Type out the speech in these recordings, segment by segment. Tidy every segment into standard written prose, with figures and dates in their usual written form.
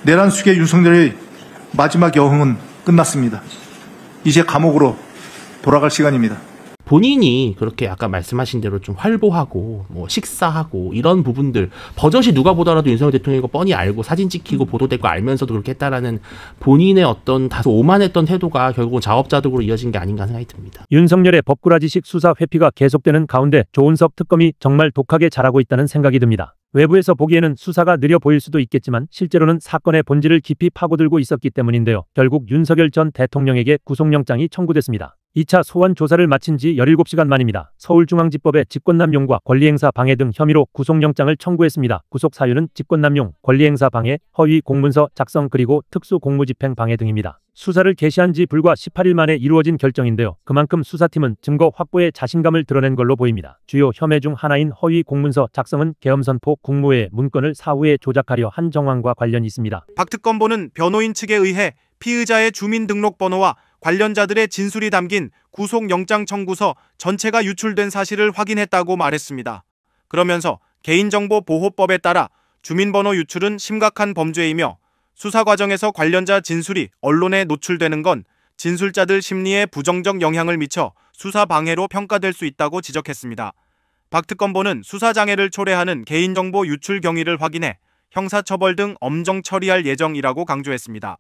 내란 수계 윤석열의 마지막 여흥은 끝났습니다. 이제 감옥으로 돌아갈 시간입니다. 본인이 그렇게 아까 말씀하신 대로 좀 활보하고 뭐 식사하고 이런 부분들 버젓이 누가 보더라도 윤석열 대통령이 이거 뻔히 알고 사진 찍히고 보도되고 알면서도 그렇게 했다라는 본인의 어떤 다소 오만했던 태도가 결국은 자업자득으로 이어진 게 아닌가 생각이 듭니다. 윤석열의 법꾸라지식 수사 회피가 계속되는 가운데 조은석 특검이 정말 독하게 잘하고 있다는 생각이 듭니다. 외부에서 보기에는 수사가 느려 보일 수도 있겠지만 실제로는 사건의 본질을 깊이 파고들고 있었기 때문인데요. 결국 윤석열 전 대통령에게 구속영장이 청구됐습니다. 2차 소환 조사를 마친 지 17시간 만입니다. 서울중앙지법에 직권남용과 권리행사 방해 등 혐의로 구속영장을 청구했습니다. 구속 사유는 직권남용, 권리행사 방해, 허위 공문서 작성 그리고 특수공무집행 방해 등입니다. 수사를 개시한 지 불과 18일 만에 이루어진 결정인데요. 그만큼 수사팀은 증거 확보에 자신감을 드러낸 걸로 보입니다. 주요 혐의 중 하나인 허위 공문서 작성은 계엄선포 국무회의 문건을 사후에 조작하려 한 정황과 관련이 있습니다. 박 특검보는 변호인 측에 의해 피의자의 주민등록번호와 관련자들의 진술이 담긴 구속영장 청구서 전체가 유출된 사실을 확인했다고 말했습니다. 그러면서 개인정보보호법에 따라 주민번호 유출은 심각한 범죄이며 수사 과정에서 관련자 진술이 언론에 노출되는 건 진술자들 심리에 부정적 영향을 미쳐 수사 방해로 평가될 수 있다고 지적했습니다. 박 특검보는 수사 장애를 초래하는 개인정보 유출 경위를 확인해 형사처벌 등 엄정 처리할 예정이라고 강조했습니다.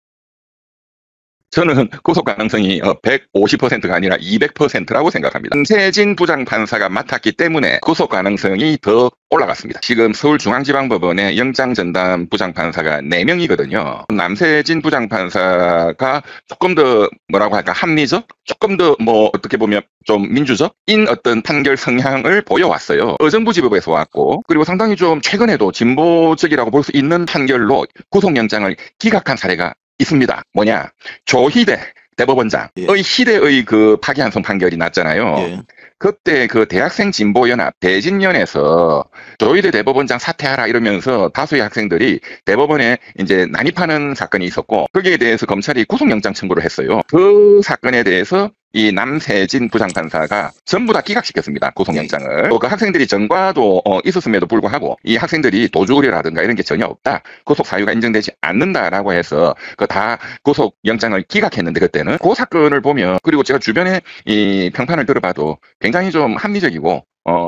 저는 구속 가능성이 150%가 아니라 200%라고 생각합니다. 남세진 부장판사가 맡았기 때문에 구속 가능성이 더 올라갔습니다. 지금 서울중앙지방법원에 영장전담 부장판사가 4명이거든요. 남세진 부장판사가 조금 더 뭐라고 할까 합리적? 조금 더 어떻게 보면 좀 민주적인 어떤 판결 성향을 보여왔어요. 의정부지법에서 왔고 그리고 상당히 좀 최근에도 진보적이라고 볼 수 있는 판결로 구속영장을 기각한 사례가 있습니다. 뭐냐? 조희대 대법원장의 희대의 그 파기환송 판결이 났잖아요. 그때 그 대학생 진보연합 대진연에서 조희대 대법원장 사퇴하라 이러면서 다수의 학생들이 대법원에 이제 난입하는 사건이 있었고 거기에 대해서 검찰이 구속영장 청구를 했어요. 그 사건에 대해서 이 남세진 부장판사가 전부 다 기각시켰습니다. 구속영장을. 그 학생들이 전과도 있었음에도 불구하고 이 학생들이 도주 우려라든가 이런 게 전혀 없다. 구속 사유가 인정되지 않는다라고 해서 그 다 구속영장을 기각했는데 그때는 그 사건을 보면 그리고 제가 주변에 이 평판을 들어봐도 굉장히 좀 합리적이고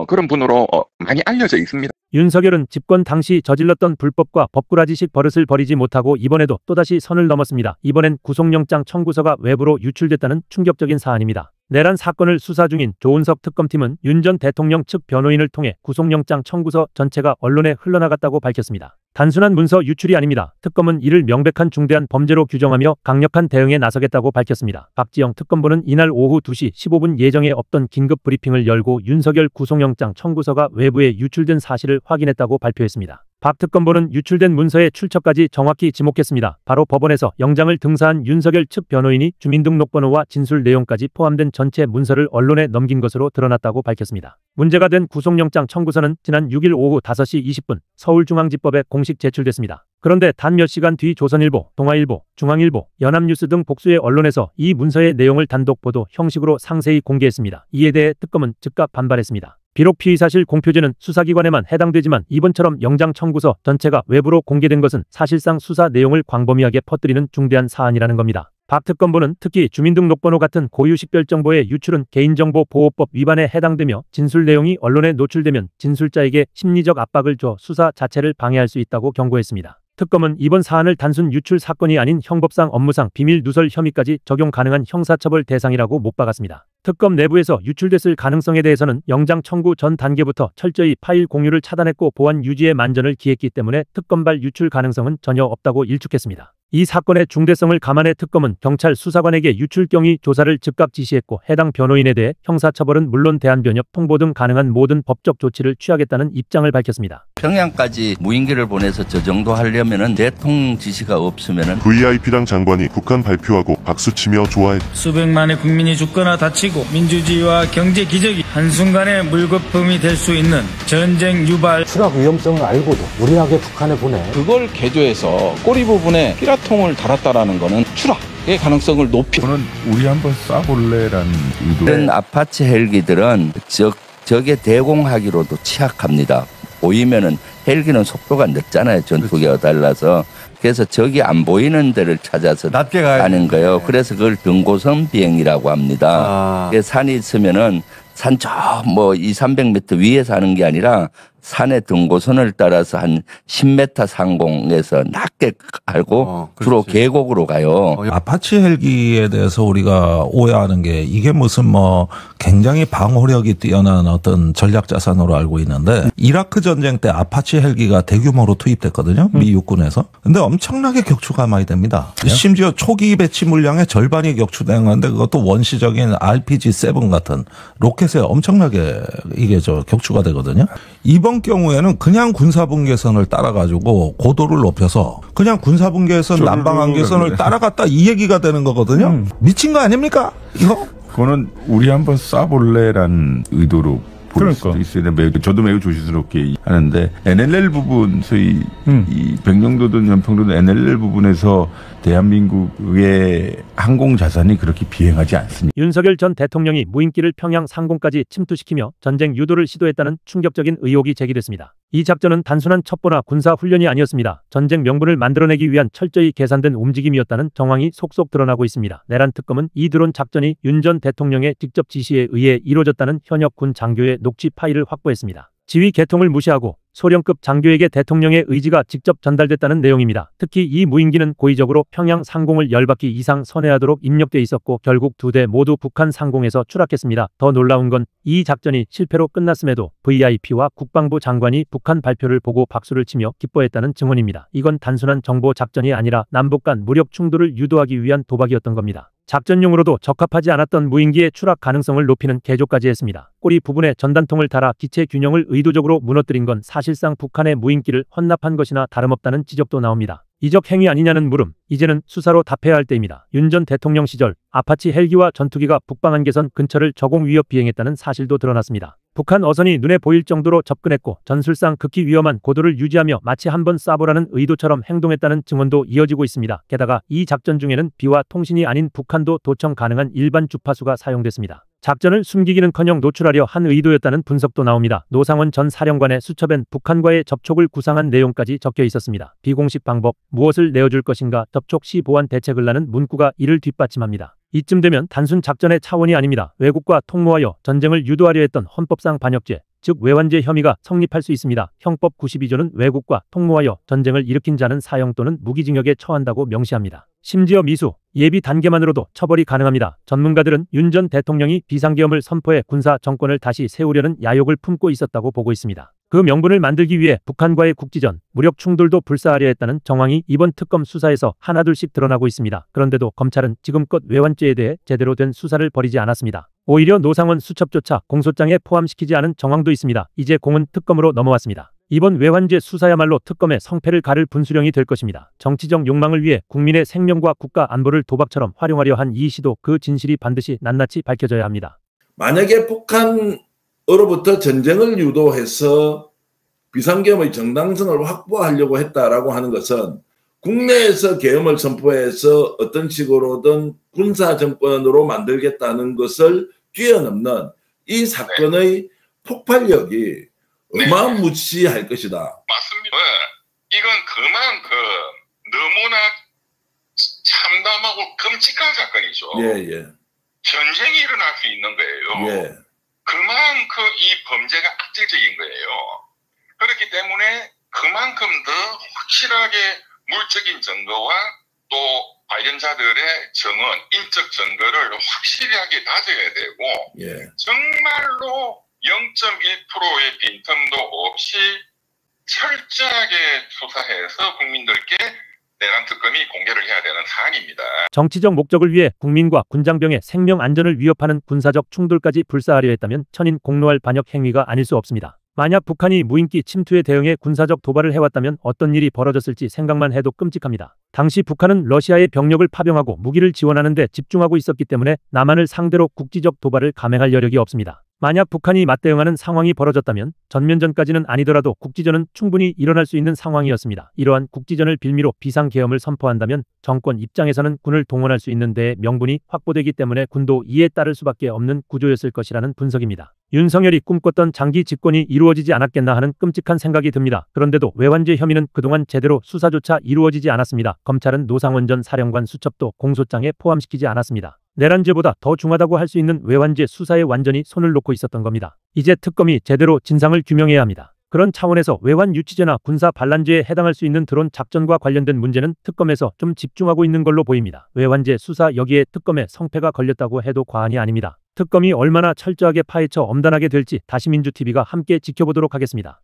그런 분으로 많이 알려져 있습니다. 윤석열은 집권 당시 저질렀던 불법과 법꾸라지식 버릇을 버리지 못하고 이번에도 또다시 선을 넘었습니다. 이번엔 구속영장 청구서가 외부로 유출됐다는 충격적인 사안입니다. 내란 사건을 수사 중인 조은석 특검팀은 윤 전 대통령 측 변호인을 통해 구속영장 청구서 전체가 언론에 흘러나갔다고 밝혔습니다. 단순한 문서 유출이 아닙니다. 특검은 이를 명백한 중대한 범죄로 규정하며 강력한 대응에 나서겠다고 밝혔습니다. 박지영 특검보는 이날 오후 2시 15분 예정에 없던 긴급 브리핑을 열고 윤석열 구속영장 청구서가 외부에 유출된 사실을 확인했다고 발표했습니다. 박 특검보는 유출된 문서의 출처까지 정확히 지목했습니다. 바로 법원에서 영장을 등사한 윤석열 측 변호인이 주민등록번호와 진술 내용까지 포함된 전체 문서를 언론에 넘긴 것으로 드러났다고 밝혔습니다. 문제가 된 구속영장 청구서는 지난 6일 오후 5시 20분 서울중앙지법에 공식 제출됐습니다. 그런데 단 몇 시간 뒤 조선일보, 동아일보, 중앙일보, 연합뉴스 등 복수의 언론에서 이 문서의 내용을 단독 보도 형식으로 상세히 공개했습니다. 이에 대해 특검은 즉각 반발했습니다. 비록 피의사실 공표죄는 수사기관에만 해당되지만 이번처럼 영장 청구서 전체가 외부로 공개된 것은 사실상 수사 내용을 광범위하게 퍼뜨리는 중대한 사안이라는 겁니다. 박 특검보는 특히 주민등록번호 같은 고유식별정보의 유출은 개인정보보호법 위반에 해당되며 진술 내용이 언론에 노출되면 진술자에게 심리적 압박을 줘 수사 자체를 방해할 수 있다고 경고했습니다. 특검은 이번 사안을 단순 유출 사건이 아닌 형법상 업무상 비밀 누설 혐의까지 적용 가능한 형사처벌 대상이라고 못 박았습니다. 특검 내부에서 유출됐을 가능성에 대해서는 영장 청구 전 단계부터 철저히 파일 공유를 차단했고 보안 유지에 만전을 기했기 때문에 특검발 유출 가능성은 전혀 없다고 일축했습니다. 이 사건의 중대성을 감안해 특검은 경찰 수사관에게 유출 경위 조사를 즉각 지시했고 해당 변호인에 대해 형사처벌은 물론 대한변협 통보 등 가능한 모든 법적 조치를 취하겠다는 입장을 밝혔습니다. 평양까지 무인기를 보내서 저 정도 하려면은 대통령 지시가 없으면은 VIP당 장관이 북한 발표하고 박수치며 좋아했. 수백만의 국민이 죽거나 다치고 민주주의와 경제 기적이 한순간에 물거품이 될 수 있는 전쟁 유발. 추락 위험성을 알고도 무리하게 북한에 보내 그걸 개조해서 꼬리 부분에 피라통을 달았다라는 거는 추락의 가능성을 높이. 저는 우리 한번 쏴볼래라는 의도. 이런 아파치 헬기들은 적에 대공하기로도 취약합니다. 보이면은 헬기는 속도가 늦잖아요. 전투기와 달라서. 그래서 적이 안 보이는 데를 찾아서 낮게 가는 거예요. 그래서 그걸 등고선 비행이라고 합니다. 산이 있으면은 산 저 뭐 200~300m 위에서 하는 게 아니라 산의 등고선을 따라서 한 10m 상공에서 낮게 갈고 주로 계곡으로 가요. 아파치 헬기에 대해서 우리가 오해하는 게 이게 무슨 뭐 굉장히 방호력이 뛰어난 어떤 전략 자산으로 알고 있는데 이라크 전쟁 때 아파치 헬기가 대규모로 투입됐거든요. 미 육군에서. 근데 엄청나게 격추가 많이 됩니다. 심지어 초기 배치 물량의 절반이 격추되는데 그것도 원시적인 RPG-7 같은 로켓에 엄청나게 이게 격추가 되거든요. 이번 경우에는 그냥 군사분계선을 따라가지고 고도를 높여서 그냥 군사분계선 난방한계선을 따라갔다 이 얘기가 되는 거거든요. 미친 거 아닙니까? 이거? 그거는 우리 한번 쏴볼래라는 의도로 볼 수도 있어요. 저도 매우 조심스럽게 하는데 NLL 부분, 소위 이 백령도든 연평도든 NLL 부분에서 대한민국의 항공 자산이 그렇게 비행하지 않습니다. 윤석열 전 대통령이 무인기를 평양 상공까지 침투시키며 전쟁 유도를 시도했다는 충격적인 의혹이 제기됐습니다. 이 작전은 단순한 첩보나 군사 훈련이 아니었습니다. 전쟁 명분을 만들어내기 위한 철저히 계산된 움직임이었다는 정황이 속속 드러나고 있습니다. 내란 특검은 이 드론 작전이 윤 전 대통령의 직접 지시에 의해 이루어졌다는 현역 군 장교의 녹취 파일을 확보했습니다. 지휘 계통을 무시하고 소령급 장교에게 대통령의 의지가 직접 전달됐다는 내용입니다. 특히 이 무인기는 고의적으로 평양 상공을 10바퀴 이상 선회하도록 입력돼 있었고 결국 2대 모두 북한 상공에서 추락했습니다. 더 놀라운 건 이 작전이 실패로 끝났음에도 VIP와 국방부 장관이 북한 발표를 보고 박수를 치며 기뻐했다는 증언입니다. 이건 단순한 정보 작전이 아니라 남북 간 무력 충돌을 유도하기 위한 도박이었던 겁니다. 작전용으로도 적합하지 않았던 무인기의 추락 가능성을 높이는 개조까지 했습니다. 꼬리 부분에 전단통을 달아 기체 균형을 의도적으로 무너뜨린 건 사실상 북한의 무인기를 헌납한 것이나 다름없다는 지적도 나옵니다. 이적 행위 아니냐는 물음, 이제는 수사로 답해야 할 때입니다. 윤 전 대통령 시절 아파치 헬기와 전투기가 북방한계선 근처를 저공 위협 비행했다는 사실도 드러났습니다. 북한 어선이 눈에 보일 정도로 접근했고 전술상 극히 위험한 고도를 유지하며 마치 한번 쏴보라는 의도처럼 행동했다는 증언도 이어지고 있습니다. 게다가 이 작전 중에는 비와 통신이 아닌 북한도 도청 가능한 일반 주파수가 사용됐습니다. 작전을 숨기기는커녕 노출하려 한 의도였다는 분석도 나옵니다. 노상원 전 사령관의 수첩엔 북한과의 접촉을 구상한 내용까지 적혀 있었습니다. 비공식 방법, 무엇을 내어줄 것인가, 접촉 시 보완 대책을 라는 문구가 이를 뒷받침합니다. 이쯤 되면 단순 작전의 차원이 아닙니다. 외국과 통모하여 전쟁을 유도하려 했던 헌법상 반역죄, 즉 외환죄 혐의가 성립할 수 있습니다. 형법 92조는 외국과 통모하여 전쟁을 일으킨 자는 사형 또는 무기징역에 처한다고 명시합니다. 심지어 미수, 예비 단계만으로도 처벌이 가능합니다. 전문가들은 윤 전 대통령이 비상계엄을 선포해 군사 정권을 다시 세우려는 야욕을 품고 있었다고 보고 있습니다. 그 명분을 만들기 위해 북한과의 국지전, 무력 충돌도 불사하려 했다는 정황이 이번 특검 수사에서 하나둘씩 드러나고 있습니다. 그런데도 검찰은 지금껏 외환죄에 대해 제대로 된 수사를 벌이지 않았습니다. 오히려 노상원 수첩조차 공소장에 포함시키지 않은 정황도 있습니다. 이제 공은 특검으로 넘어왔습니다. 이번 외환죄 수사야말로 특검의 성패를 가를 분수령이 될 것입니다. 정치적 욕망을 위해 국민의 생명과 국가 안보를 도박처럼 활용하려 한 이 시도, 그 진실이 반드시 낱낱이 밝혀져야 합니다. 만약에 북한으로부터 전쟁을 유도해서 비상계엄의 정당성을 확보하려고 했다라고 하는 것은 국내에서 계엄을 선포해서 어떤 식으로든 군사정권으로 만들겠다는 것을 뛰어넘는 이 사건의 폭발력이 어마무시할 것이다. 맞습니다. 이건 그만큼 너무나 참담하고 끔찍한 사건이죠. 예. 전쟁이 일어날 수 있는 거예요. 예. 그만큼 이 범죄가 악질적인 거예요. 그렇기 때문에 그만큼 더 확실하게 물적인 증거와 또 관련자들의 증언, 인적 증거를 확실하게 다져야 되고 정말로 0.1%의 빈틈도 없이 철저하게 수사해서 국민들께 내란 특검이 공개를 해야 되는 사안입니다. 정치적 목적을 위해 국민과 군장병의 생명 안전을 위협하는 군사적 충돌까지 불사하려 했다면 천인 공노할 반역 행위가 아닐 수 없습니다. 만약 북한이 무인기 침투에 대응해 군사적 도발을 해왔다면 어떤 일이 벌어졌을지 생각만 해도 끔찍합니다. 당시 북한은 러시아의 병력을 파병하고 무기를 지원하는 데 집중하고 있었기 때문에 남한을 상대로 국지적 도발을 감행할 여력이 없습니다. 만약 북한이 맞대응하는 상황이 벌어졌다면 전면전까지는 아니더라도 국지전은 충분히 일어날 수 있는 상황이었습니다. 이러한 국지전을 빌미로 비상계엄을 선포한다면 정권 입장에서는 군을 동원할 수 있는 데에 명분이 확보되기 때문에 군도 이에 따를 수밖에 없는 구조였을 것이라는 분석입니다. 윤석열이 꿈꿨던 장기 집권이 이루어지지 않았겠나 하는 끔찍한 생각이 듭니다. 그런데도 외환죄 혐의는 그동안 제대로 수사조차 이루어지지 않았습니다. 검찰은 노상원 전 사령관 수첩도 공소장에 포함시키지 않았습니다. 내란죄보다 더 중하다고 할 수 있는 외환죄 수사에 완전히 손을 놓고 있었던 겁니다. 이제 특검이 제대로 진상을 규명해야 합니다. 그런 차원에서 외환 유치죄나 군사 반란죄에 해당할 수 있는 드론 작전과 관련된 문제는 특검에서 좀 집중하고 있는 걸로 보입니다. 외환죄 수사 여기에 특검의 성패가 걸렸다고 해도 과언이 아닙니다. 특검이 얼마나 철저하게 파헤쳐 엄단하게 될지 다시민주TV가 함께 지켜보도록 하겠습니다.